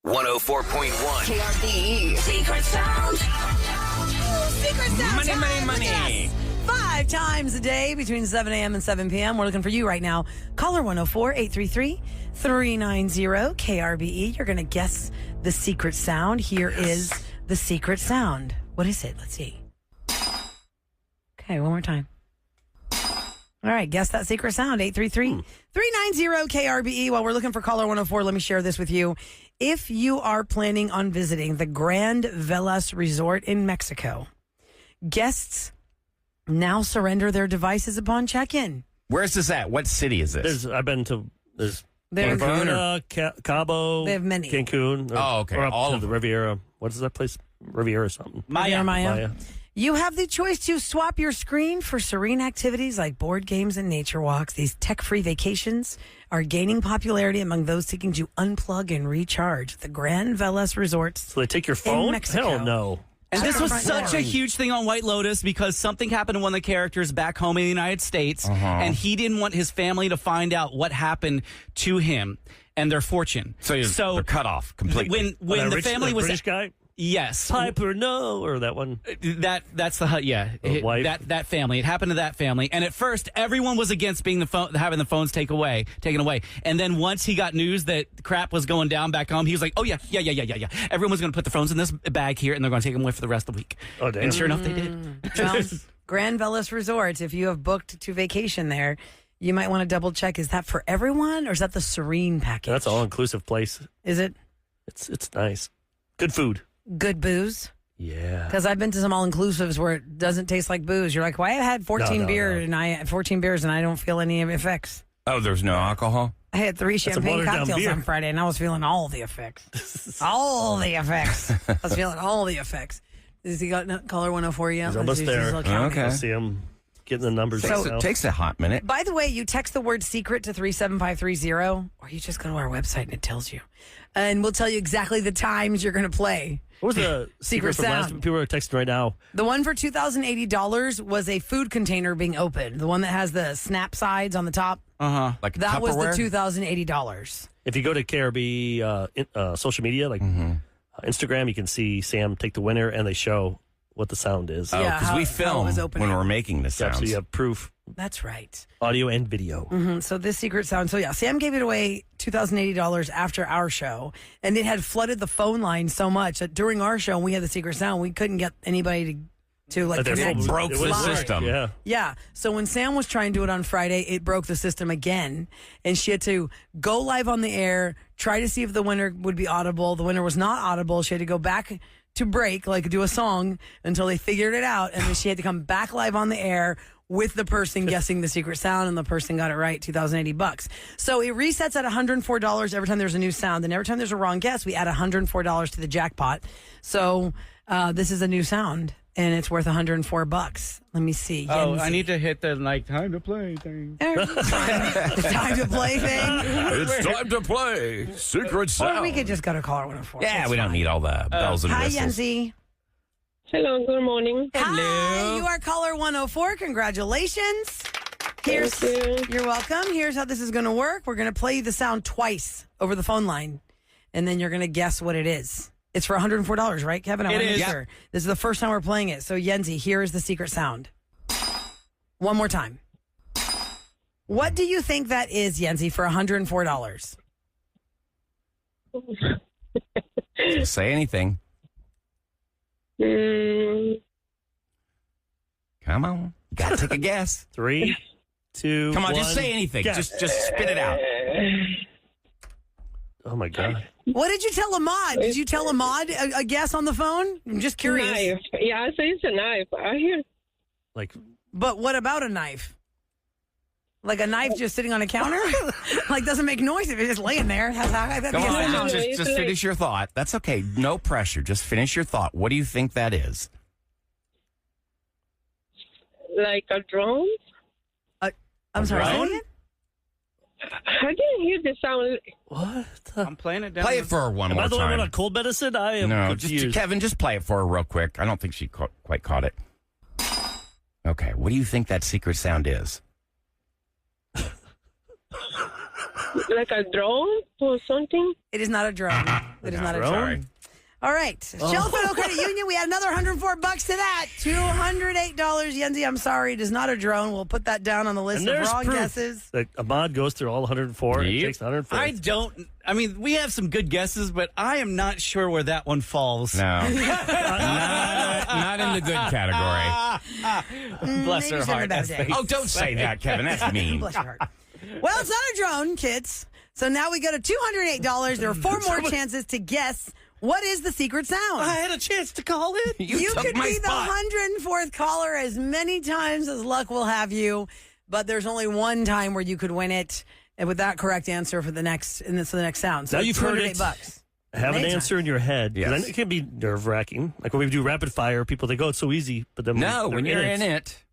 104.1 KRBE. Secret Sound. Secret Sound. Money. Yes. 5 times a day between 7 a.m. and 7 p.m. We're looking for you right now. Caller 104-833-390-KRBE. You're going to guess the secret sound. Here is the secret sound. What is it? Let's see. Okay, one more time. All right, guess that secret sound. 833-390-KRBE. While we're looking for caller 104, let me share this with you. If you are planning on visiting the Grand Velas Resort in Mexico, guests now surrender their devices upon check-in. Where's this at? What city is this? I've been to There's- Cancun, Cabo. They have many. Cancun. Oh, okay. Or up All to of the them. Riviera. What is that place? Riviera something. Maya. You have the choice to swap your screen for serene activities like board games and nature walks. These tech-free vacations are gaining popularity among those seeking to unplug and recharge at the Grand Velas Resorts. So they take your phone? Mexico. Hell no. And this was Front such door. a huge thing on White Lotus because something happened to one of the characters back home in the United States, and he didn't want his family to find out what happened to him and their fortune. So they're cut off completely. When the family was British guy? yes, Piper, no, or that one. that's the wife? that family. It happened to that family, and at first everyone was against being having the phones taken away. And then once he got news that crap was going down back home, he was like, "Oh yeah. Everyone's going to put the phones in this bag here, and they're going to take them away for the rest of the week." Oh, damn. And sure enough, they did. Well, Grand Velas Resorts, if you have booked to vacation there, you might want to double check. Is that for everyone or is that the Serene package? That's an all-inclusive place. Is it It's nice. Good food. good booze? Yeah. Because I've been to some all-inclusives where it doesn't taste like booze. You're like, well, I had 14 No. and I had 14 beers and I don't feel any effects. Oh, there's no alcohol? I had 3 a champagne watered-down cocktails beer. on Friday and I was feeling all the effects. All the effects. I was feeling all the effects. Has he got caller 104 yet? He's almost there. Okay. I see him getting the numbers. So- right now. Takes a hot minute. By the way, you text the word secret to 37530, or you just go to our website and it tells you. And we'll tell you exactly the times you're going to play. What was the Secret secret from last? sound. People are texting right now. The one for $2,080 was a food container being opened. The one that has the snap sides on the top. Like That was the Tupperware? $2,080. If you go to KRB social media, like Instagram, you can see Sam take the winner, and they show what the sound is. Oh, Yeah, because how- we how it film was when opening. we're making the Yeah, sounds. so you have proof, That's right. audio and video. So this secret sound. So yeah, Sam gave it away $2,080 after our show, and it had flooded the phone line so much that during our show, when we had the secret sound, we couldn't get anybody to like Their connect. phone broke it the was- system. Yeah. Yeah. So when Sam was trying to do it on Friday, it broke the system again. And she had to go live on the air, try to see if the winner would be audible. The winner was not audible. She had to go back to break, like do a song until they figured it out. And then she had to come back live on the air with the person guessing the secret sound. And the person got it right, $2,080. So it resets at $104 every time there's a new sound. And every time there's a wrong guess, we add $104 to the jackpot. So this is a new sound. And it's worth $104. Let me see. Oh, Yenzi. I need to hit the time to play thing. The time to play thing. It's time to play Secret Sound. Or we could just go to caller 104. Yeah, That's we don't fine. need all the bells and Hi, whistles. Yenzi. Hello, good morning. Hi, you are caller 104. Congratulations. Here's, Thank you. You're welcome. Here's how this is going to work. We're going to play you the sound twice over the phone line, and then you're going to guess what it is. It's for $104, right, Kevin? I It want to is. make sure. This is the first time we're playing it. So, Yenzi, here is the secret sound. One more time. What do you think that is, Yenzi, for $104? Say anything. Mm, Come on. You got to take a guess. 3, 2, Come on, 1. just say anything. Guess. Just spit it out. Oh my God. What did you tell Ahmad? Did you tell Ahmad a guess on the phone? I'm just curious. knife. Yeah, I say it's a knife. I hear. Like, But what about a knife? Like a knife just sitting on a counter? Like doesn't make noise if it's just laying there. Come on, No, just it's like- finish your thought. That's okay. No pressure. Just finish your thought. What do you think that is? Like a drone? I'm sorry. say it Drone? again? I didn't hear the sound. what? the- I'm playing it down. Play it for her one Am more I the only one on time. cold medicine? I am No, confused. Kevin, just play it for her real quick. I don't think she quite caught it. Okay, what do you think that secret sound is? like a drone or something? It is not a drone. It is not a drone. Sorry. All right. Shell Federal Credit Union, we add another $104 to that. $208. Yenzi, I'm sorry. It is not a drone. We'll put that down on the list And of there's wrong proof guesses. that Ahmad goes through all 104 and Yep. takes the 104. I mean, we have some good guesses, but I am not sure where that one falls. No. not in the good category. Bless Maybe her she's having a heart. bad That's day. Oh, don't say that, Kevin. That's mean. Bless your heart. Well, it's not a drone, kids. So now we go to $208. There are 4 more chances to guess what is the secret sound. I had a chance to call it. You took could my be spot. the 104th caller as many times as luck will have you, but there's only one time where you could win it and with that correct answer for the next sound. So Now you've heard it. $208. Have an Many answer in your head. 'Cause I Yes. know it can be nerve-wracking. Like when we do rapid fire, people think, oh, it's so easy. But then No, when you're in it.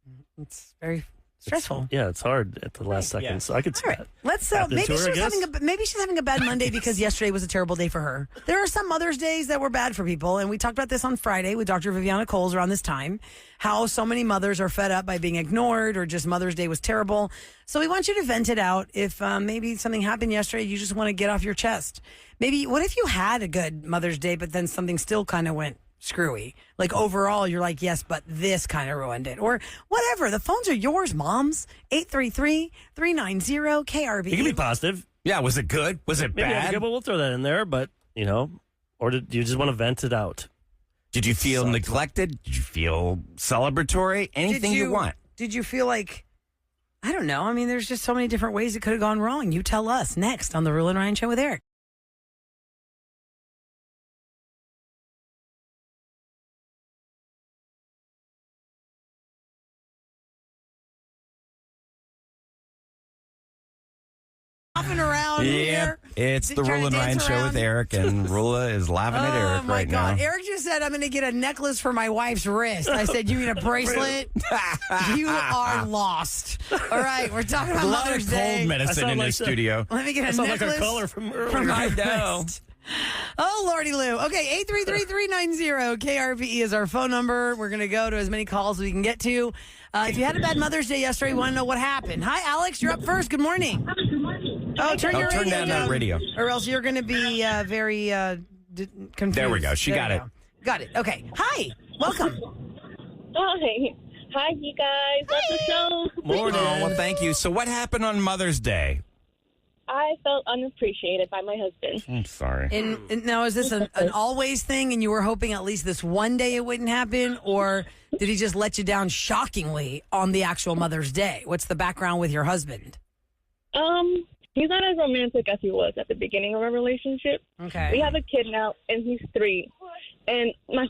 It's very stressful. Yeah, it's hard at the last second. So I could see All right, that. let's. Happening Maybe to her, I maybe she's having a bad Monday because yesterday was a terrible day for her. There are some Mother's Days that were bad for people, and we talked about this on Friday with Dr. Viviana Coles around this time. How so many mothers are fed up by being ignored, or just Mother's Day was terrible. So we want you to vent it out. If maybe something happened yesterday, you just want to get off your chest. Maybe what if you had a good Mother's Day, but then something still kind of went screwy? Like overall, you're like, yes, but this kind of ruined it. Or whatever. The phones are yours, moms. 833-390-KRB. It can be positive. Yeah, was it good? Was it Maybe bad? okay, but we'll throw that in there. But, or did you just want to vent it out? Did you feel neglected? Did you feel celebratory? Anything you want. Did you feel like, I don't know. I mean, there's just so many different ways it could have gone wrong. You tell us next on the Rule and Ryan Show with Eric. Laughing around here. It's the Trying Rule to and Ryan dance Show around. with Eric, and Rula is laughing at Eric Oh my right God! now. Eric just said I'm going to get a necklace for my wife's wrist. I said, "You mean a bracelet?" You are lost. All right, we're talking about A lot Mother's of Day. cold medicine sound in like this the- studio. Let me get a That sounds like necklace our caller from for earlier. my I know. wrist. Oh, Lordy Lou. Okay, 833-390-KRVE is our phone number. We're going to go to as many calls as we can get to. If you had a bad Mother's Day yesterday, you want to know what happened. Hi, Alex. You're up first. Good morning. Oh, turn your turn radio down that radio. Or else you're going to be very confused. There we go. She got you it. go. Got it. Okay. Hi. Welcome. Hi. Hi, you guys. Love the show. Morning. Oh, well, thank you. So what happened on Mother's Day? I felt unappreciated by my husband. I'm sorry. And now, is this an always thing and you were hoping at least this one day it wouldn't happen? Or did he just let you down shockingly on the actual Mother's Day? What's the background with your husband? He's not as romantic as he was at the beginning of our relationship. Okay. We have a kid now, and he's 3. And the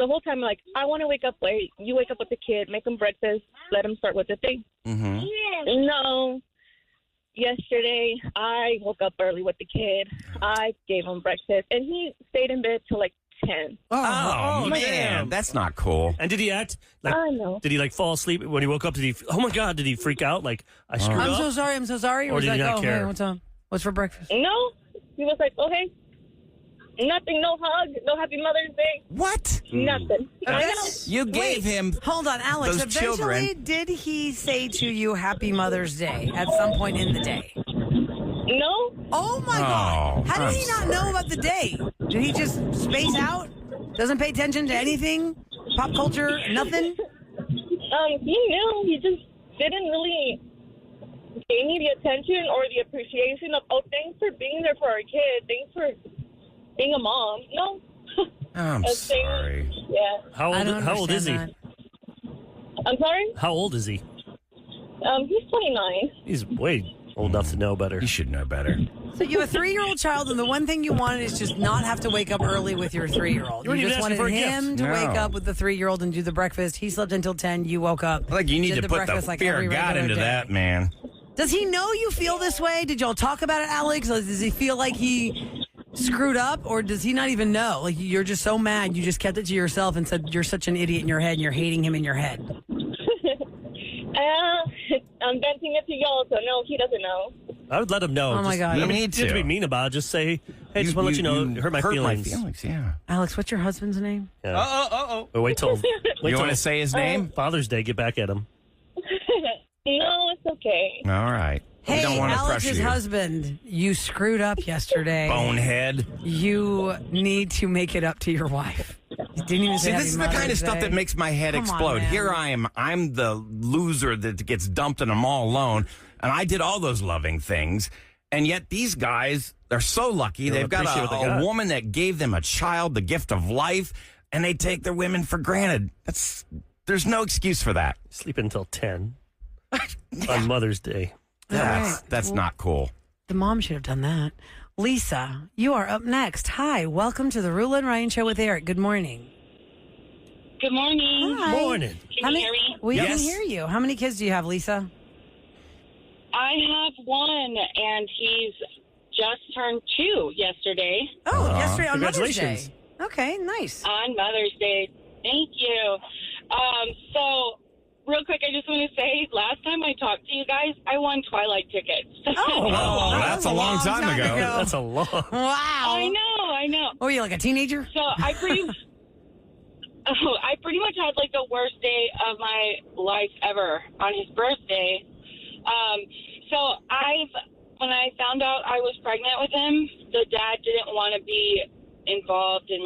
whole time, like, I want to wake up late. You wake up with the kid, make him breakfast, let him start with the thing. Mm-hmm. No. Yesterday, I woke up early with the kid. I gave him breakfast, and he stayed in bed till like 10. Oh, man. damn. That's not cool. And did he act like? I know. Did he like fall asleep when he woke up? Did he? Oh my God! Did he freak out? Like I screwed I'm up. so sorry. I'm so sorry. Or was did he like, not oh, care? hey, what's up? What's for breakfast? No. He was like, okay. Nothing, no hug, no happy Mother's Day, What? nothing. I know. That's- You gave him. Hold on, Alex. Those Eventually, children. did he say to you Happy Mother's Day at some point in the day? No. Oh, my God. How did I'm he not know sorry. about the day? Did he just space out? Doesn't pay attention to anything? Pop culture? Nothing? He knew. He just didn't really gave me the attention or the appreciation of, oh, thanks for being there for our kid. Thanks for being a mom. No. I'm A thing- sorry. Yeah. How I old? don't How old is he? understand I'm sorry? How old is he? He's 29. He's way old enough to know better. You should know better. So you have a 3-year-old child, and the one thing you wanted is just not have to wake up early with your 3-year-old. You weren't You even just asking wanted for a him gift. to No. wake up with the 3-year-old and do the breakfast. He slept until 10. You woke up. Like, you need did to put the breakfast like fear every of God regular into day. that, man. Does he know you feel this way? Did y'all talk about it, Alex? Or does he feel like he screwed up, or does he not even know? Like, you're just so mad, you just kept it to yourself and said you're such an idiot in your head and you're hating him in your head. I'm venting it to y'all, so no, he doesn't know. I would let him know. Oh, my Just- God. I You mean, need you have to to. be mean about it. Just say, hey, just want to let you know, it hurt my feelings. My feelings, yeah. Alex, what's your husband's name? Yeah. Or wait till You want to say his name? Father's Day. Get back at him. No, it's okay. All right. Hey, don't want to pressure Alex's you. husband, you screwed up yesterday. Bonehead. You need to make it up to your wife. You didn't even say See, Happy this is the kind Mother's of stuff Day. that makes my head Come on, explode. man. Here I am. I'm the loser that gets dumped and I'm all alone. And I did all those loving things. And yet these guys, they're so lucky. They They've got appreciate what they a got. woman that gave them a child, the gift of life, and they take their women for granted. There's no excuse for that. Sleep until 10 on Mother's Day. That's not cool. The mom should have done that. Lisa, you are up next. Hi, welcome to the Rula and Ryan Show with Eric. Good morning. Good morning. Hi. Morning. Can you hear me? We Yes. can hear you. How many kids do you have, Lisa? I have one, and he's just turned 2 yesterday Oh, yesterday on Mother's Day. Congratulations. Okay, nice. on Mother's Day. Thank you. So, real quick, I just want to say, last time I talked to you guys, I won Twilight tickets. Oh, that's a long time ago. That's a long. Wow. I know. Oh, you like a teenager? So I pretty much had like the worst day of my life ever on his birthday. When I found out I was pregnant with him, the dad didn't want to be involved in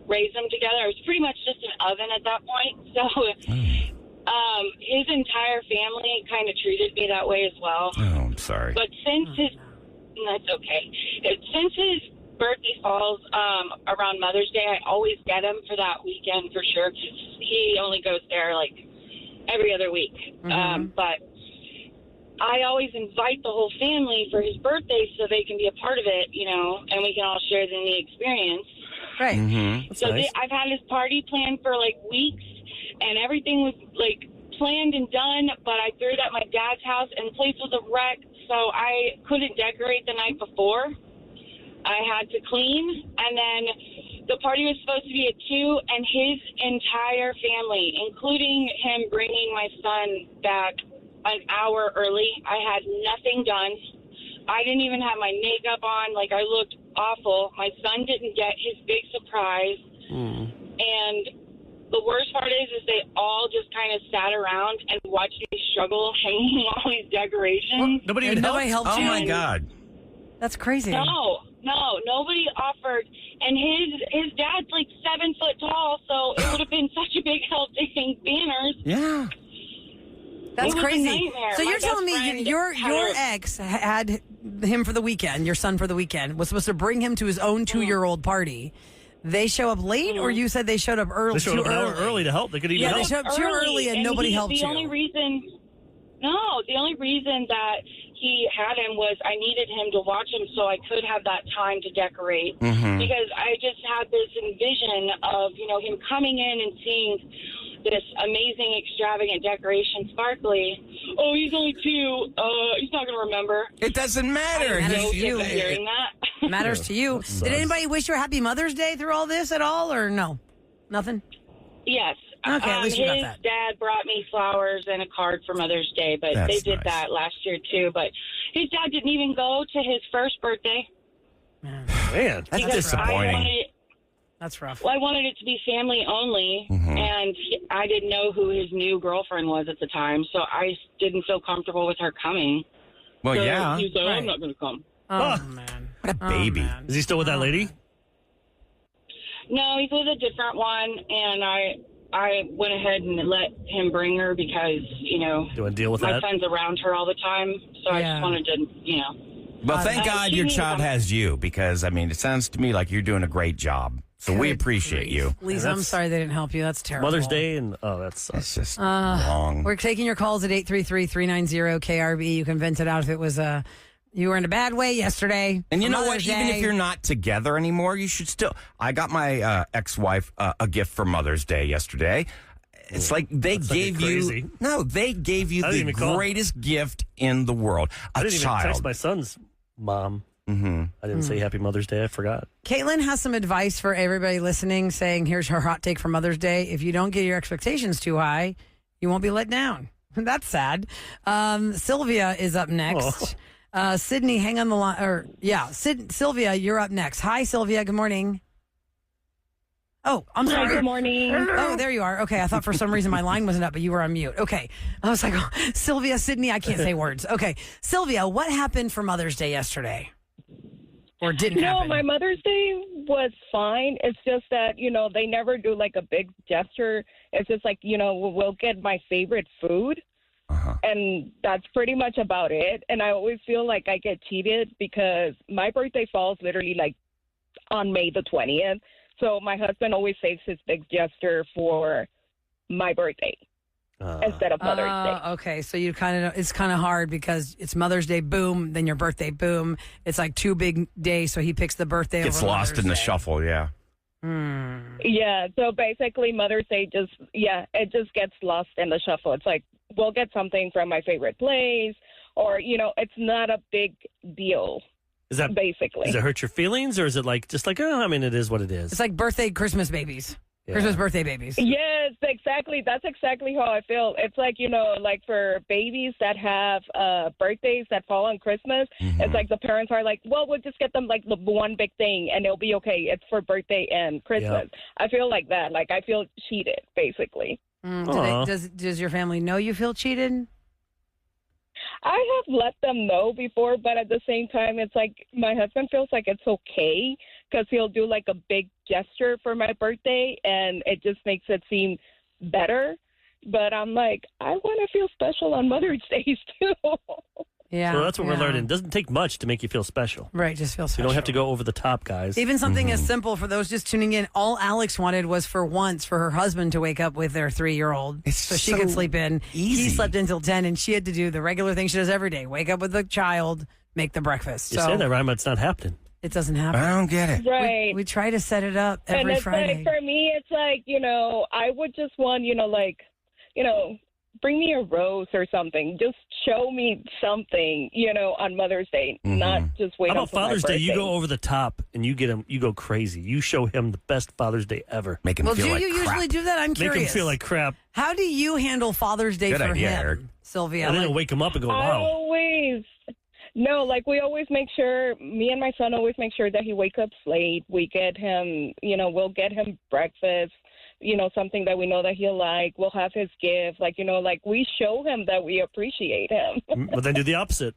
raise them together. It was pretty much just an oven at that point. So his entire family kind of treated me that way as well. Oh, I'm sorry. But that's okay. Since his birthday falls around Mother's Day, I always get him for that weekend for sure, because he only goes there like every other week. But I always invite the whole family for his birthday so they can be a part of it, and we can all share in the experience. Right. That's So nice. I've had his party planned for like weeks, and everything was like planned and done, but I threw it at my dad's house, and the place was a wreck, so I couldn't decorate the night before. I had to clean, and then the party was supposed to be at 2, and his entire family, including him bringing my son back an hour early. I had nothing done. I didn't even have my makeup on. Like, I looked awful. My son didn't get his big surprise. And the worst part is they all just kind of sat around and watched me struggle hanging all these decorations. Nobody And even nobody helped. helped Oh, you? my God. That's crazy. No, nobody offered. And his dad's like 7 foot tall, so it would have been such a big help to hang banners. Yeah. That's It was a crazy. nightmare. So My you're best telling me friend your had- ex had him for the weekend, your son for the weekend, was supposed to bring him to his own 2-year-old party. They show up late, or you said they showed up early? They showed too up an hour early to help. They could even Yeah, they help. showed up too early and nobody helped the you. only reason that he had him was I needed him to watch him so I could have that time to decorate. Because I just had this envision of, him coming in and seeing this amazing, extravagant decoration, sparkly. Oh, he's only 2. He's not going to remember. It doesn't matter. Matters So to you. sick of hearing that. Matters to you. Did anybody wish you a happy Mother's Day through all this at all, or no? Nothing? Yes. Okay, at least you got his that. dad brought me flowers and a card for Mother's Day, but That's they did nice. that last year too. But his dad didn't even go to his first birthday. Man. That's because disappointing. That's rough. I wanted it to be family only, and I didn't know who his new girlfriend was at the time, so I didn't feel comfortable with her coming. Well, So yeah. he's like, Right. I'm not going to come. Oh, man. What a baby. man. Is he still with that lady? No, he's with a different one, and I went ahead and let him bring her because, Do you want to deal with my that? son's around her all the time, so I Yeah. just wanted to, Well, thank God your she child needs- has you, because, it sounds to me like you're doing a great job. So we Good appreciate grief. you. Lisa, I'm that's- sorry they didn't help you. That's terrible. Mother's Day and that's It's just wrong. We're taking your calls at 833-390-KRB. You can vent it out if it was you were in a bad way yesterday. And you for know what? Mother's Even Day. if you're not together anymore, you should still. I got my ex-wife a gift for Mother's Day yesterday. It's like they That's like gave crazy. you. No, they gave you I didn't the even call. greatest gift in the world. A I didn't even text child. my son's mom. I didn't say Happy Mother's Day. I forgot. Caitlin has some advice for everybody listening, saying, here's her hot take for Mother's Day. If you don't get your expectations too high, you won't be let down. That's sad. Sylvia is up next. Sydney, hang on the line. Sylvia, you're up next. Hi, Sylvia. Good morning. Oh, I'm Hi, sorry. good morning. Oh, there you are. Okay, I thought for some reason my line wasn't up, but you were on mute. Okay. I was like, oh, Sylvia, Sydney, I can't say words. Okay. Sylvia, what happened for Mother's Day yesterday? Or didn't No, happen? my Mother's Day was fine. It's just that, they never do like a big gesture. It's just like, we'll get my favorite food. And that's pretty much about it. And I always feel like I get cheated because my birthday falls literally like on May the 20th. So my husband always saves his big gesture for my birthday instead of Mother's Day. Okay, so it's kind of hard because it's Mother's Day, boom, then your birthday, boom. It's like 2 big days, so he picks the birthday Gets over lost Mother's in the Day. shuffle, yeah. Yeah, so basically Mother's Day it just gets lost in the shuffle. It's like we'll get something from my favorite place or, it's not a big deal. Is that basically? Does it hurt your feelings, or is it like just like it is what it is? It's like birthday Christmas babies. Yeah. Christmas birthday babies. Yes, exactly. That's exactly how I feel. It's like, like for babies that have birthdays that fall on Christmas, it's like the parents are like, well, we'll just get them like the one big thing and it'll be okay. It's for birthday and Christmas. Yep. I feel like that. Like I feel cheated, basically. Does your family know you feel cheated? I have let them know before, but at the same time, it's like my husband feels like it's okay because he'll do like a big gesture for my birthday and it just makes it seem better. But I'm like, I want to feel special on Mother's Days too. Yeah. So that's what we're learning. It doesn't take much to make you feel special. Right, just feel special. You don't have to go over the top, guys. Even something as simple for those just tuning in, all Alex wanted was for once for her husband to wake up with their 3-year-old so she could sleep in. easy. He slept until 10 and she had to do the regular thing she does every day. Wake up with the child, make the breakfast. You say that, Ryan, but it's not happening. It doesn't happen. I don't get it. Right. We try to set it up every and it's Friday. like, for me, it's like, I would just want, bring me a rose or something. Just show me something, on Mother's Day, not just wait How about until my Father's Day? You birthday. go over the top and you get him. You go crazy. You show him the best Father's Day ever. Make him Well, feel do like you crap. usually do that? I'm Make curious. him feel like crap. How do you handle Father's Day Good for idea, him, Eric. Sylvia? And then Like, he'll wake him up and go, I wow. always, we always make sure, me and my son always make sure that he wakes up late. We get him, we'll get him breakfast, something that we know that he'll like. We'll have his gift. We show him that we appreciate him. But then do the opposite.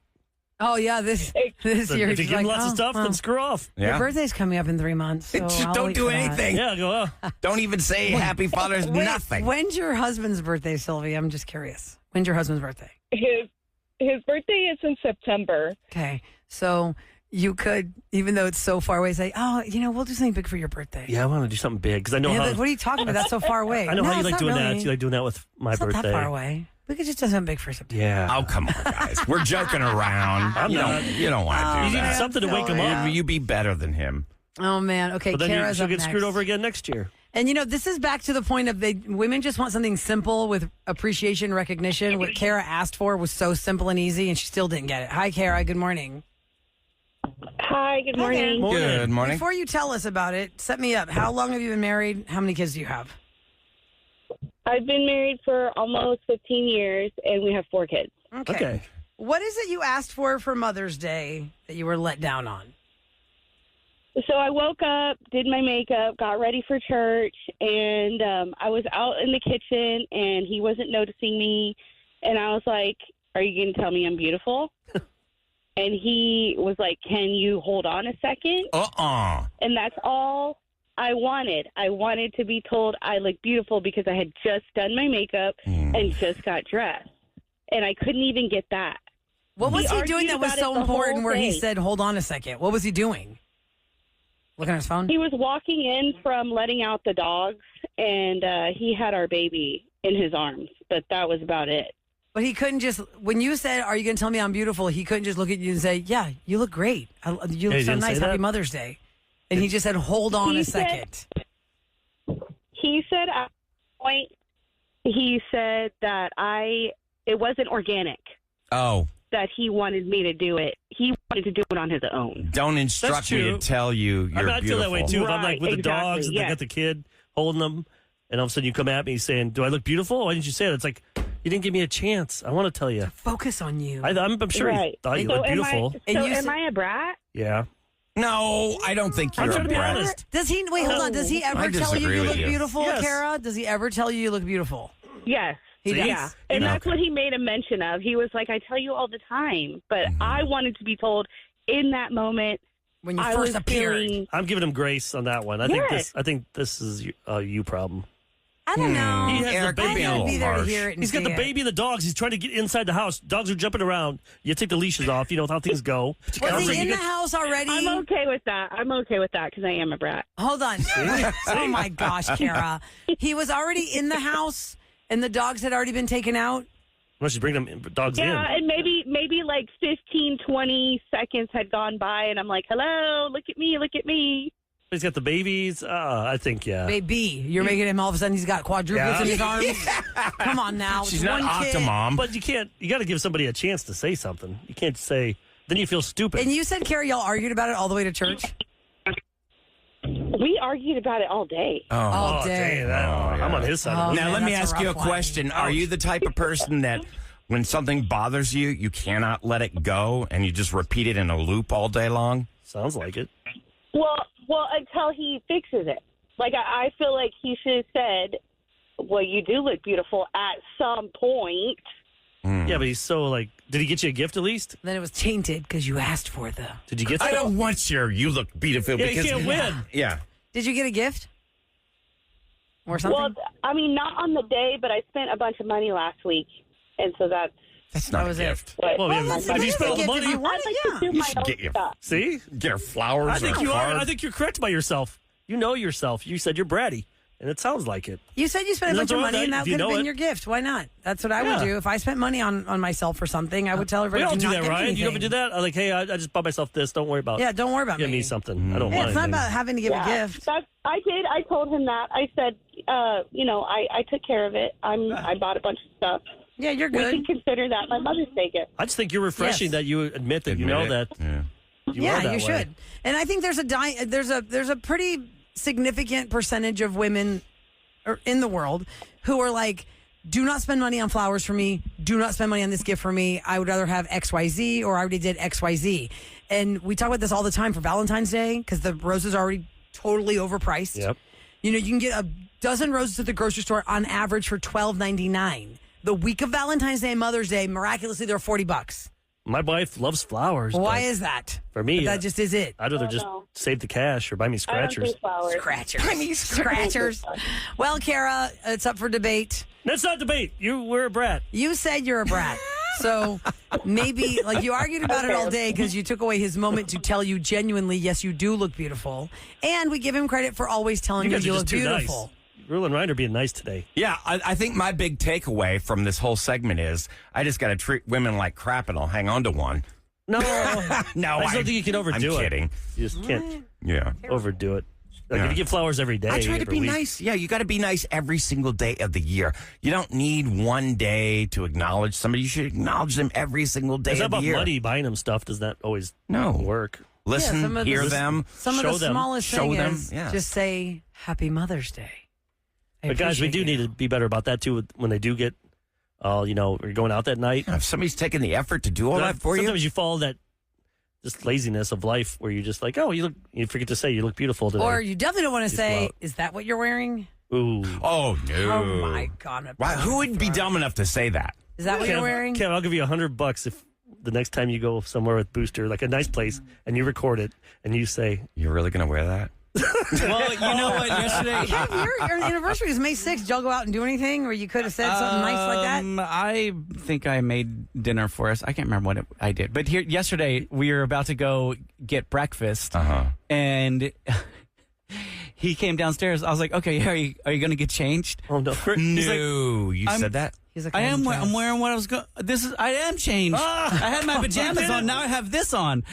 oh, yeah, this So year. if you he's give him like, lots of oh, stuff, well, then screw off. Your Yeah. birthday's coming up in 3 months. So Just I'll don't wait do for that. anything. Yeah, go, Don't even say Happy Father's Wait, nothing. When's your husband's birthday, Sylvia? I'm just curious. When's your husband's birthday? His birthday is in September. Okay. So you could, even though it's so far away, say, oh, we'll do something big for your birthday. Yeah, I want to do something big because I know Yeah, how. but what are you talking about? That's so far away. I know No, how you it's like not doing really. that. You like doing that with my It's birthday. not that far away. We could just do something big for September. Yeah. Oh, come on, guys. We're joking around. I'm not. You don't want to You do need that. something to wake him up. You be better than him. Oh, man. Okay, But then Kara's she'll up get screwed next. over again next year. And, this is back to the point of women just want something simple with appreciation, recognition. What Kara asked for was so simple and easy, and she still didn't get it. Hi, Kara. Good morning. Hi, good morning. Morning. Good morning. Before you tell us about it, set me up. How long have you been married? How many kids do you have? I've been married for almost 15 years, and we have 4 kids. Okay. What is it you asked for Mother's Day that you were let down on? So I woke up, did my makeup, got ready for church, and I was out in the kitchen, and he wasn't noticing me. And I was like, are you going to tell me I'm beautiful? And he was like, can you hold on a second? And that's all I wanted. I wanted to be told I look beautiful because I had just done my makeup and just got dressed. And I couldn't even get that. What was he doing argued that was about it so the important whole where he day. said, hold on a second? What was he doing? Looking at his phone? He was walking in from letting out the dogs, and he had our baby in his arms, but that was about it. But he couldn't just, when you said, are you going to tell me I'm beautiful? He couldn't just look at you and say, yeah, you look great. You look he so didn't nice. say Happy that? Mother's Day. And he just said, hold on He a said- second. He said at one point, he said that it wasn't organic, Oh, that he wanted me to do it. He wanted to do it on his own. don't instruct me true. to tell you you're I feel that way beautiful. too. If I'm like with the Right, dogs and exactly, I got the kid holding them, and all of a sudden you come at me saying, do I look beautiful? Why didn't you say it? It's like, you didn't give me a chance. I want to tell you. Focus on you. I'm sure Right. he thought you So looked beautiful. And so you am said- I a brat? Yeah. No, I don't think you're I'm a trying to be brat. honest. Does he? Wait, hold on. Does he I ever tell you disagree you with look you. beautiful, Yes. Kara? Does he ever tell you look beautiful? Yes. He does. Yeah. And that's what he made a mention of. He was like, I tell you all the time. But I wanted to be told in that moment. When you I first was appeared. feeling, I'm giving him grace on that one. I think this is a you problem. I don't know. He has Eric, the you're I being a gotta be little there to harsh. hear it and He's got see the it. baby and the dogs. He's trying to get inside the house. Dogs are jumping around. You take the leashes off. You know how things go. Was he in the house already? I'm okay with that. I'm okay with that because I am a brat. Hold on. Oh my gosh, Kara. He was already in the house and the dogs had already been taken out? Unless you bring them dogs Yeah, in. and maybe like 15, 20 seconds had gone by, and I'm like, hello, look at me, look at me. He's got the babies. I think, yeah. Baby, you're making him all of a sudden he's got quadruplets in his arms. Come on now. She's It's not one kid. Octomom. But you got to give somebody a chance to say something. You can't say, then you feel stupid. And you said, Kara, y'all argued about it all the way to church? We argued about it all day. All oh, day. dang, I'm on his side. Oh, of it. Now, man, let me that's a ask you a rough one. question. Are you the type of person that when something bothers you, you cannot let it go and you just repeat it in a loop all day long? Sounds like it. Well, until he fixes it. Like, I feel like he should have said, well, you do look beautiful at some point. Yeah, but he's so like, did he get you a gift at least? Then it was tainted because you asked for it, though. Did you get I stuff? don't want you look beautiful Yeah, because you can't win. Yeah. Did you get a gift? Or something? Well, I mean, not on the day, but I spent a bunch of money last week. And so that's not was a it. gift. what. Well, if you spend all the Gift if money, you want I'd it, like to yeah. do my should own get you- stuff. see? Get her flowers. I think or a you are. card. I think you're correct by yourself. You know yourself. You said you're bratty, and it sounds like it. You said you spent a There's bunch of nothing money wrong and with that that if you could have know been it. your gift. Why not? That's what I would Yeah. do. If I spent money on myself for something, I would tell everybody We all to do not that, get Ryan. anything. You ever do that? I'm like, hey, I just bought myself this. Don't worry about it. Yeah, don't worry about Give me something. I don't Yeah, mind. it's not anything. about having to give a gift. I did. I told him that. I said, I took care of it. I bought a bunch of stuff. Yeah, you're We good. can consider that my Mother's Day gift. I just think you're refreshing Yes. that you admit that you know Admit it. that Yeah. you Yeah, are that you way. should. And I think there's a pretty significant percentage of women in the world who are like, do not spend money on flowers for me. Do not spend money on this gift for me. I would rather have XYZ, or I already did XYZ. And we talk about this all the time for Valentine's Day because the roses are already totally overpriced. Yep. You know, you can get a dozen roses at the grocery store on average for $12.99. The week of Valentine's Day and Mother's Day, miraculously, they're $40. My wife loves flowers. Why but is that? for me, That just is it. I'd rather just no. save the cash or buy me I don't scratchers. do flowers. Scratchers. Scratchers. Well, Kara, it's up for debate. That's not debate. We're a brat. You said you're a brat. So maybe, like, you argued about it all day because you took away his moment to tell you genuinely, yes, you do look beautiful. And we give him credit for always telling You you guys you are look just too beautiful. nice. Rule and Ryan are being nice today. Yeah, I think my big takeaway from this whole segment is I just got to treat women like crap and I'll hang on to one. No, No, I just don't think you can overdo I'm it. kidding. You just can't Yeah. overdo it. Like Yeah. if you give flowers every day, I try to every be week, nice. Yeah, you got to be nice every single day of the year. You don't need one day to acknowledge somebody. You should acknowledge them every single day It's not of the about year. money. Buying them stuff does not always No. work. Listen, some of the- hear them. Some of Show the them. smallest Show thing them. is Yeah. just say Happy Mother's Day. I But guys, we appreciate do you. need to be better about that too. When they do get, we're going out that night. If somebody's taking the effort to do all that for you, Sometimes you follow that just laziness of life where you're just like, oh, you forget to say you look beautiful today. Or you definitely don't want to Just say, out. is that what you're wearing? Ooh. oh no! Oh my God. Why, who would be dumb enough to say that? Is that what you're wearing? Kev, I'll give you $100 if the next time you go somewhere with Booster, like a nice place, and you record it and you say, You're really going to wear that? Well, you know what? Yesterday, Your anniversary is May 6th. Did y'all go out and do anything where you could have said something nice like that? I think I made dinner for us. I can't remember what I did, but yesterday we were about to go get breakfast, and he came downstairs. I was like, "Okay, are you going to get changed?" oh no. He's like, No, you I'm- said that? He's like, I am. dressed. I'm wearing what I was going. I am changed. I had my pajamas on. Now I have this on.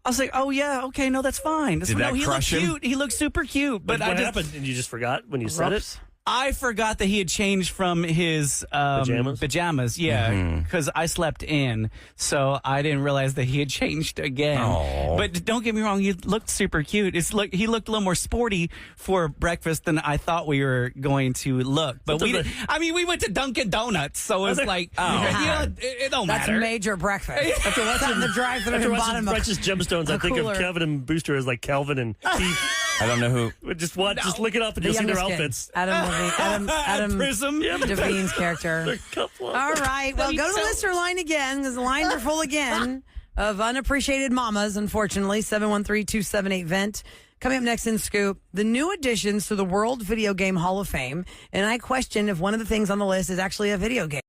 I was like, oh yeah, okay, no, that's fine. Did that he crush looked him? cute. He looked super cute. But But what I just, happened? And you just forgot when you said Whoops. it? I forgot that he had changed from his pajamas. Yeah, because I slept in, so I didn't realize that he had changed again. Aw. But don't get me wrong, he looked super cute. He looked a little more sporty for breakfast than I thought we were going to look. But we went to Dunkin' Donuts, so it's like, it don't That's matter. a major breakfast. After watching the drive-thru after in watching bottom of Righteous Gemstones, I think cooler. of Kevin and Booster as like Calvin and Keith. I don't know who. Just look it up and the you'll see their youngest kid. outfits. Adam Prism. Devine's character. All right. Well, go to the listener line again because the lines are full again of unappreciated mamas, unfortunately. 713-278-VENT. Coming up next in Scoop, the new additions to the World Video Game Hall of Fame. And I question if one of the things on the list is actually a video game.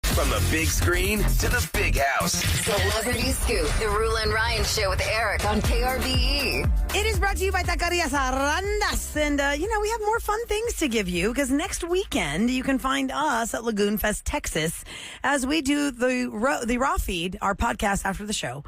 From the big screen to the big house. Celebrity Scoop, the Rule and Ryan Show with Eric on KRBE. It is brought to you by Taquerías Arandas. And, we have more fun things to give you because next weekend you can find us at Lagoon Fest, Texas, as we do the Raw Feed, our podcast after the show,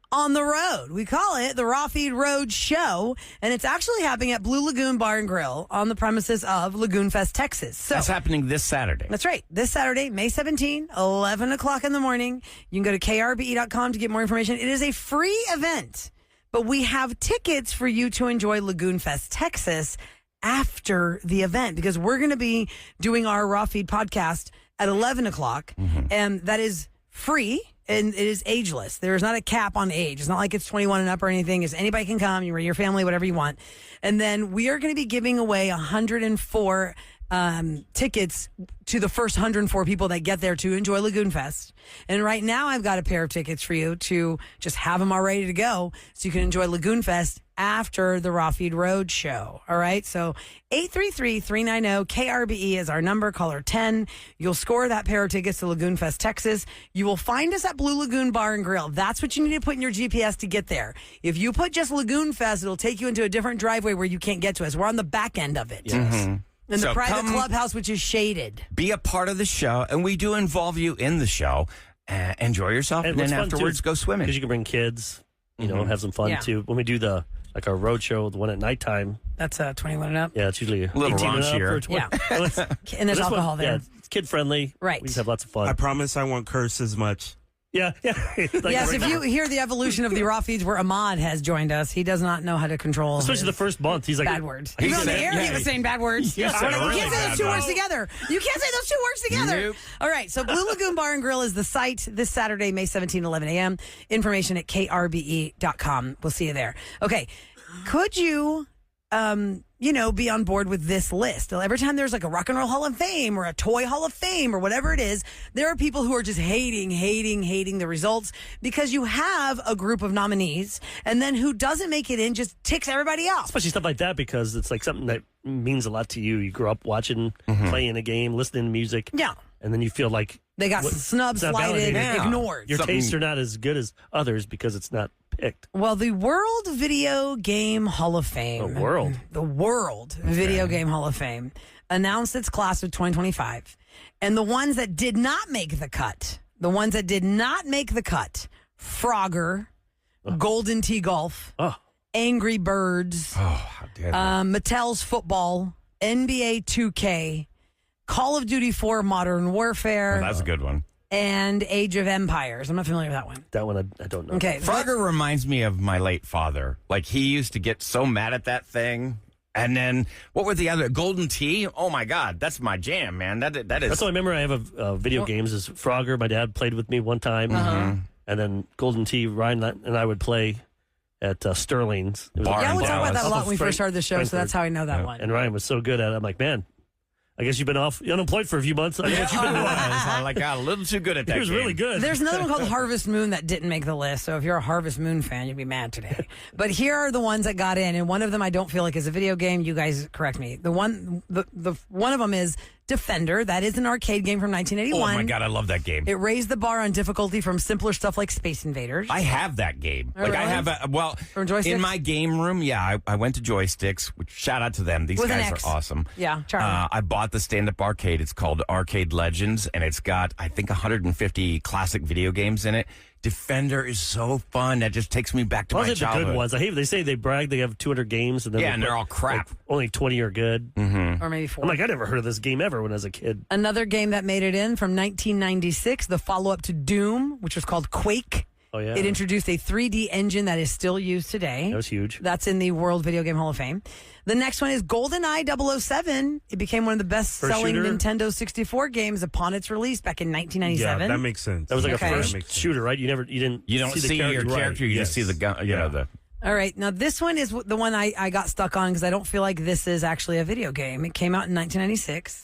on the road. We call it the Raw Feed Road Show, and it's actually happening at Blue Lagoon Bar and Grill on the premises of Lagoon Fest, Texas. So That's happening this Saturday. that's right. This Saturday, May 17, 11 o'clock in the morning. You can go to krbe.com to get more information. It is a free event, but we have tickets for you to enjoy Lagoon Fest, Texas after the event because we're going to be doing our Raw Feed podcast at 11 o'clock, and that is free. And it is ageless. There is not a cap on age. It's not like it's 21 and up or anything. It's anybody can come. You bring your family, whatever you want. And then we are going to be giving away 104 tickets to the first 104 people that get there to enjoy Lagoon Fest. And right now I've got a pair of tickets for you to just have them all ready to go so you can enjoy Lagoon Fest after the Raw Feed Road Show. All right. So 833-390-KRBE is our number. Caller 10. You'll score that pair of tickets to Lagoon Fest, Texas. You will find us at Blue Lagoon Bar and Grill. That's what you need to put in your GPS to get there. If you put just Lagoon Fest, it'll take you into a different driveway where you can't get to us. We're on the back end of it. Mm-hmm. In the So private come- clubhouse, which is shaded. Be a part of the show, and we do involve you in the show. Enjoy yourself, and then afterwards go swimming. Because you can bring kids, have some fun Yeah. too. When we do our road show, the one at nighttime. That's 21 and up. Yeah, it's usually A little 18 and up raunchier. or 20. Yeah. Well, it's- And there's this alcohol one, there. Yeah, it's kid friendly. Right. We just have lots of fun. I promise I won't curse as much. Yeah. Yes, right if now. you hear the evolution of the Raw Feeds where Ahmad has joined us, he does not know how to control Especially the his first month, he's like bad words. He Even on the said- air, yeah, he was saying bad words. You said a You really can't say bad those two word. words together. You can't say those two words together. Nope. All right, so Blue Lagoon Bar and Grill is the site this Saturday, May 17, 11 a.m. Information at krbe.com. We'll see you there. Okay, could you... be on board with this list. Every time there's like a Rock and Roll Hall of Fame or a Toy Hall of Fame or whatever it is, there are people who are just hating the results because you have a group of nominees and then who doesn't make it in just ticks everybody off. Especially stuff like that because it's like something that means a lot to you. You grew up watching, playing a game, listening to music. Yeah. And then you feel like They got snubbed, it's not slighted, validated. ignored. your tastes are not as good as others because it's not picked. Well, the World Video Game Hall of Fame. The world. The World Video Game Hall of Fame announced its class of 2025. And the ones that did not make the cut, Frogger, Golden Tee Golf, Angry Birds, Oh, how dare they. Mattel's Football, NBA 2K, Call of Duty 4 Modern Warfare, Oh, that's a good one. and Age of Empires. I'm not familiar with that one. That one I don't know. Okay. Frogger reminds me of my late father. Like, he used to get so mad at that thing. And then, what were the other? Golden Tee? Oh, my God. That's my jam, man. That is. That's all I remember. I have video games is Frogger. My dad played with me one time. And then Golden Tee, Ryan and I would play at Sterling's. It was Bar Yeah, in we talk about that a Dallas. lot when we first started the show, so that's how I know that one. And Ryan was so good at it. I'm like, man, I guess you've been unemployed for a few months. I know what you've been doing. I got a little too good at that. He was game. really good. There's another one called Harvest Moon that didn't make the list. So if you're a Harvest Moon fan, you'd be mad today. But here are the ones that got in, and one of them I don't feel like is a video game. You guys correct me. The one of them is Defender. That is an arcade game from 1981. Oh, my God. I love that game. It raised the bar on difficulty from simpler stuff like Space Invaders. I have that game. Oh, Like, really? I have From joysticks? in my game room, I went to Joysticks, which shout out to them. These With an guys X. are awesome. Yeah, Charlie. I bought the stand-up arcade. It's called Arcade Legends, and it's got, I think, 150 classic video games in it. Defender is so fun. That just takes me back to Those my are the childhood. good ones. I hate. They say they brag they have 200 games, and then Yeah, and they're all crap. like, only 20 are good. Or maybe 4. I'm like, I never heard of this game ever when I was a kid. Another game that made it in from 1996, the follow-up to Doom, which was called Quake. Oh yeah, It introduced a 3D engine that is still used today. that was huge. That's in the World Video Game Hall of Fame. The next one is GoldenEye 007. It became one of the best-selling shooter? Nintendo 64 games upon its release back in 1997. Yeah, that makes sense. That was like Okay. a That first makes sense. shooter, right? You didn't See your character. character. You just see the gun. You know, the All right, now this one is the one I got stuck on because I don't feel like this is actually a video game. It came out in 1996.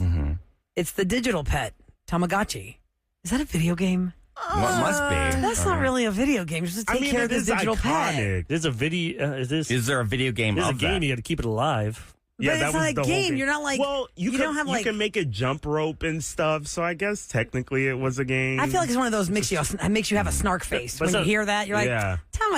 It's the digital pet, Tamagotchi. Is that a video game? what must be. That's not really a video game. Just take care of it the is digital pet. iconic. There's a video. Is there a video game There's a of game. that? You got to keep it alive. But Yeah, it's that not was a the whole game. You're not like well, you don't have like. can make it jump rope and stuff. So I guess technically it was a game. I feel like it's one of those makes you have a snark face But when it's you not- hear that. You're like Yeah.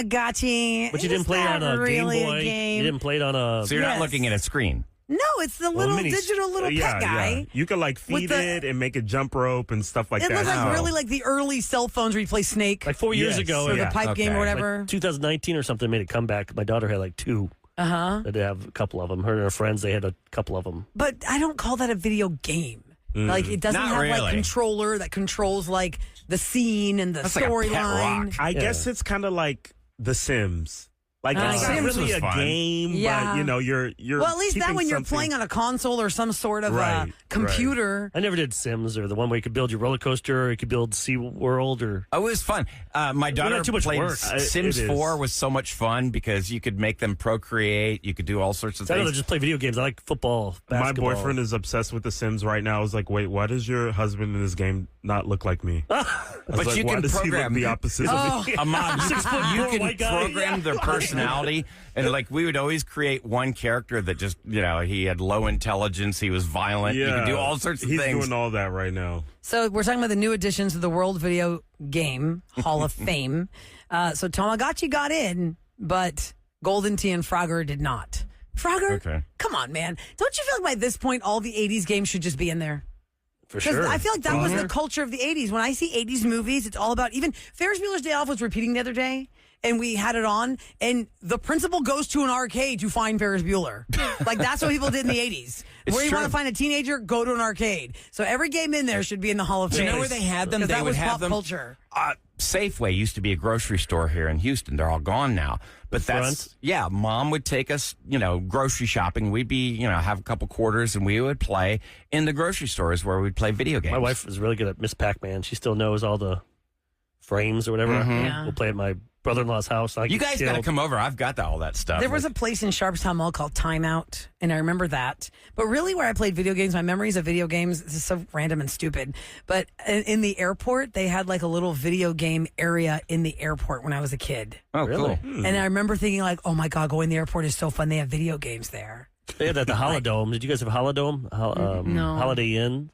Tamagotchi. But you didn't It's play it on not a really Game Boy. A game. You didn't play it on a. So you're Yes. not looking at a screen. No, it's the little mini- digital little pet guy. Yeah. You could like With feed the- it and make it jump rope and stuff like It that. looks like Wow. really like the early cell phones where you play Snake Like 4 years Yes. ago, or yeah. the pipe game or Okay. whatever. Like 2019 or something made a comeback. My daughter had like 2. They have a couple of them. Her and her friends, they had a couple of them. But I don't call that a video game. Like it doesn't Not have like really. controller that controls like the scene and the That's like a pet storyline. rock. I guess it's kind of like The Sims. Like Oh, it's not Sims really was a fun. game, Yeah. but you know you're. Well, at least that keeping when you're something- playing on a console or some sort of Right, computer. I never did Sims or the one where you could build your roller coaster or you could build Sea World or. Oh, it was fun. My daughter not too much played work. Sims It is. 4 was so much fun because you could make them procreate. You could do all sorts of I don't things. just play video games. I like football, My basketball. boyfriend is obsessed with The Sims right now. I was like, wait, why does your husband in this game not look like me? I was But like, you why can does he program look the opposite of me? Amon, you 6'4" can white guy. program their personality, and like we would always create one character that just he had low intelligence, he was violent, you could do all sorts of He's things. doing all that right now. So we're talking about the new additions to the World Video Game Hall of Fame. So Tamagotchi got in, but Golden Tee and Frogger did not. Frogger, Okay. come on, man! Don't you feel like by this point all the '80s games should just be in there? For Because sure. I feel like that was the culture of the 80s. When I see 80s movies, it's all about even Ferris Bueller's Day Off was repeating the other day, and we had it on, and the principal goes to an arcade to find Ferris Bueller. Like, that's what people did in the 80s. It's Where you true. want to find a teenager, go to an arcade. So every game in there should be in the Hall of Do Fame. you know where they had them? Because They that would was have pop them. culture. Safeway used to be a grocery store here in Houston. They're all gone now. But front? Mom would take us, grocery shopping. We'd be, have a couple quarters and we would play in the grocery stores where we'd play video games. My wife is really good at Miss Pac-Man. She still knows all the frames or whatever. Yeah. We'll play at my brother-in-law's house. I You get guys got to killed. come over. I've got all that stuff. There was a place in Sharpstown Mall called Timeout, and I remember that. But really, where I played video games, my memories of video games, this is so random and stupid. But in the airport, they had like a little video game area in the airport when I was a kid. Oh, Really? cool. And I remember thinking like, oh my God, going to the airport is so fun. They have video games there. They had that at the Holodome. Did you guys have Holodome? No. Holiday Inn,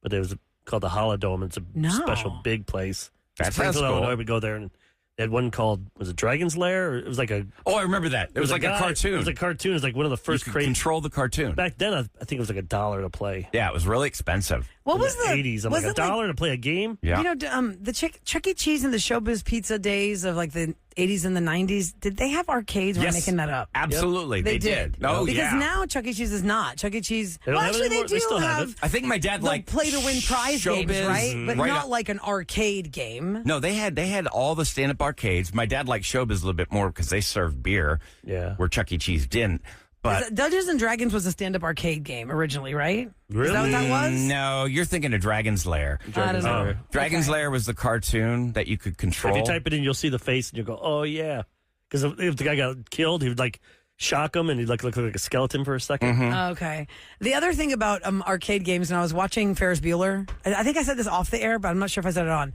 but it was called the Holodome. It's a No. special big place. That sounds Springfield, cool. Illinois, would go there and they had one called, was it Dragon's Lair? Or it was like a Oh, I remember that. It was like a guy- cartoon. It was a cartoon. It was like one of the You first could crazy. control the cartoon. Back then, I think it was like $1 to play. Yeah, it was really expensive. What In was the 80s? I'm was like, it $1 to play a game? Yeah. You know, the Chuck E. Cheese and the Showbiz Pizza days of like the 80s and the 90s, did they have arcades? Or am I making that up? Absolutely. They They did. did. Oh, because yeah. now Chuck E. Cheese is not. Chuck E. Cheese. They don't Well, have it actually, they anymore? do They still have it. I think my dad the liked play to win prize games, Showbiz, right? But right not up- like an arcade game. No, they had all the stand up arcades. My dad liked Showbiz a little bit more because they served beer. Yeah. Where Chuck E. Cheese didn't. But Dungeons and Dragons was a stand-up arcade game originally, right? Really? Is that what that was? no, you're thinking of Dragon's Lair. I don't know. Dragon's Okay. Lair was the cartoon that you could If control. you type it in, you'll see the face and you'll go, oh, yeah. Because if the guy got killed, he would like shock him and he'd look like a skeleton for a 2nd. Okay. The other thing about arcade games, and I was watching Ferris Bueller. I think I said this off the air, but I'm not sure if I said it on.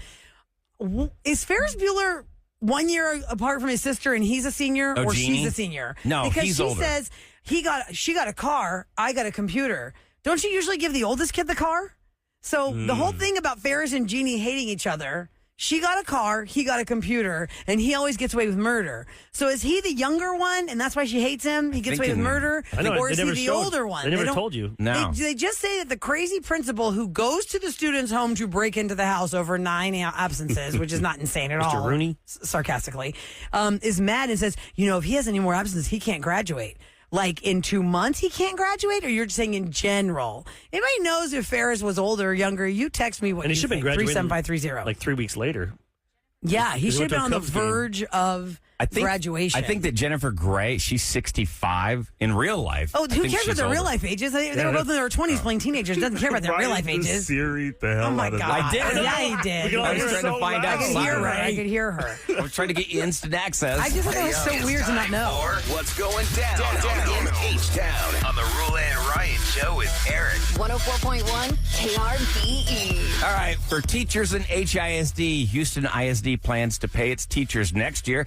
Is Ferris Bueller 1 year apart from his sister, and he's a senior, Oh, or Jeannie? she's a senior? No, because he's she older. says she got a car, I got a computer. Don't you usually give the oldest kid the car? So the whole thing about Ferris and Jeannie hating each other. She got a car, he got a computer, and he always gets away with murder. So is he the younger one, and that's why she hates him? He gets away with murder? I know, or is he the older one? They never told you. No. They just say that the crazy principal who goes to the student's home to break into the house over 9 absences, which is not insane at all. Mr. Rooney? Sarcastically, is mad and says, if he has any more absences, he can't graduate. Like in 2 months, he can't graduate, or you're just saying in general? Anybody knows if Ferris was older or younger? You text me what And he you should have think. been graduating 37530. like 3 weeks later. Yeah, he should have been on the Cubs game. verge of graduation. I think that Jennifer Gray, she's 65 in real life. Oh, I who think cares what she's their older. real life ages? They were both in their 20s playing teenagers. Doesn't care about their real life ages. Siri, the hell Oh my out of God! I did. Yeah, he did. I was trying to find out. I could hear her. Saturday. I could hear her. I was trying to get you instant access. I just thought that was so It's weird to not time know. for What's going down in H-Town on the Rule and Ryan Show with Eric. 104.1 KRBE. All right, for teachers in HISD, Houston ISD plans to pay its teachers next year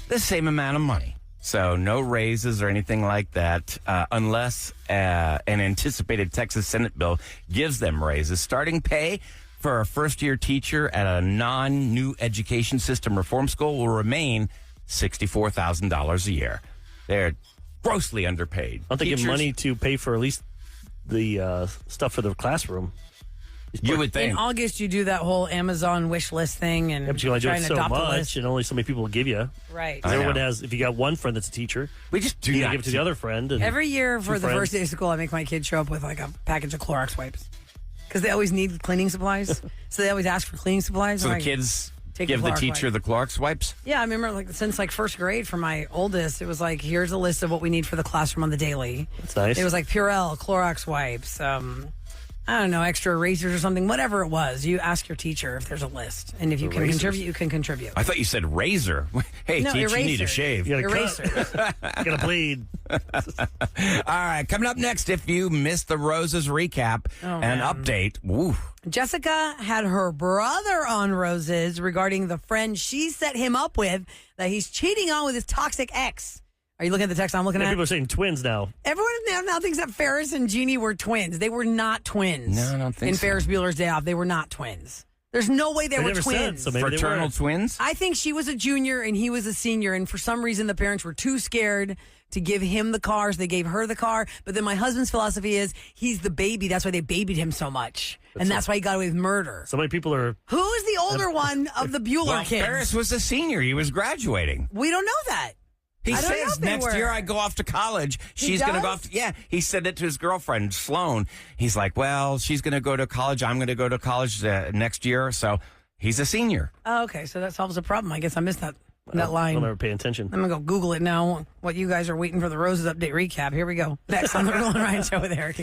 the same amount of money. So no raises or anything like that unless an anticipated Texas Senate bill gives them raises. Starting pay for a first-year teacher at a non-new education system reform school will remain $64,000 a year. They're grossly underpaid. Don't they give money to pay for at least the stuff for the classroom? You would think. In August, you do that whole Amazon wish list thing and Yeah, but you only do try it and so adopt a much, list. and only so many people will give you. Right. I Everyone know. has. If you got one friend that's a teacher, We just do you not give it to the other friend. And Every year for two the friends. first day of school, I make my kids show up with like a package of Clorox wipes because they always need cleaning supplies. So they always ask for cleaning supplies. So I'm the like, kids Take give the the Clorox teacher wipe. the Clorox wipes? Yeah, I remember like since like first grade for my oldest, it was like, here's a list of what we need for the classroom on the daily. That's nice. It was like Purell, Clorox wipes, I don't know, extra erasers or something, whatever it was. You ask your teacher if there's a list. And if you can Erasers. contribute, you can contribute. I thought you said razor. Hey, No, teacher, you need a eraser. shave. You got a Erasers. you got a blade. All right, coming up next, if you missed the Roses recap and update, woo. Jessica had her brother on Roses regarding the friend she set him up with that he's cheating on with his toxic ex. Are you looking at the text I'm looking Yeah, at? people are saying twins now. Everyone now thinks that Ferris and Jeannie were twins. They were not twins. No, I don't think In so. Ferris Bueller's Day Off, they were not twins. There's no way they were never said, twins. so maybe they Fraternal were. twins? I think she was a junior and he was a senior, and for some reason the parents were too scared to give him the car, so they gave her the car. But then my husband's philosophy is he's the baby. That's why they babied him so much. And that's why he got away with murder. So many people are. Who is the older one of the Bueller Well, kids? Ferris was a senior. He was graduating. We don't know that. He I don't know says if they next were. year I go off to college. He She's going to go does? off. Yeah, he said it to his girlfriend, Sloan. He's like, well, she's going to go to college. I'm going to go to college next year. So he's a senior. Oh, okay, so that solves the problem. I guess I missed that line. I'll never pay attention. I'm going to go Google it now. What you guys are waiting for the Roses update recap. Here we go. Next on the Rule and Ryan Show with Eric.